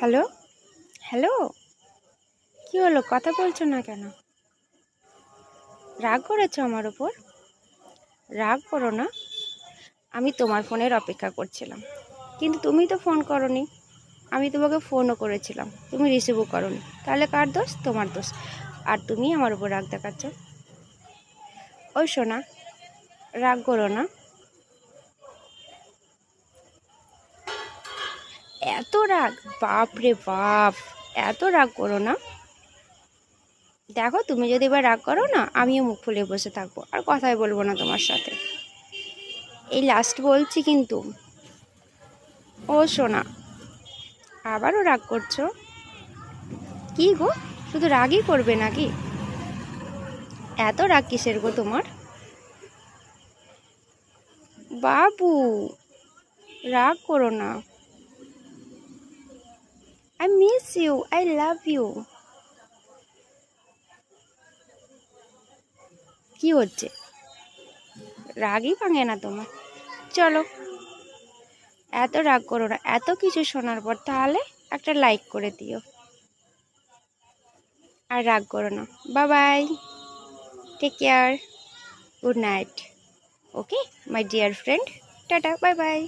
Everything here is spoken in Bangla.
হ্যালো হ্যালো, কি হলো? কথা বলছো না কেন? রাগ করেছো আমার ওপর? রাগ করো না। আমি তোমার ফোনের অপেক্ষা করছিলাম, কিন্তু তুমি তো ফোন করোনি। আমি তোমাকে ফোনও করেছিলাম, তুমি রিসিভও করোনি। তাহলে কার দোষ? তোমার দোষ। আর তুমি আমার উপর রাগ দেখাচ্ছ। ওই শোনা, রাগ করো না। এত রাগ? বাপ রে বাপ, এত রাগ করো না। দেখো, তুমি যদি এবার রাগ করো না, আমিও মুখ ফুলিয়ে বসে থাকবো, আর কথাই বলবো না তোমার সাথে। এই লাস্ট বলছি কিন্তু। ও সোনা, আবারও রাগ করছো? কি গো, শুধু রাগই করবে নাকি? এত রাগ কিসের গো তোমার? বাবু, রাগ করো না। I miss you, I love you. কি হচ্ছে? রাগই ভাঙে না তোমার? চলো, এত রাগ করো না। এত কিছু শোনার পর তাহলে একটা লাইক করে দিও। আর রাগ করো না। Bye bye, take care, good night. Okay my dear friend, tata, bye by.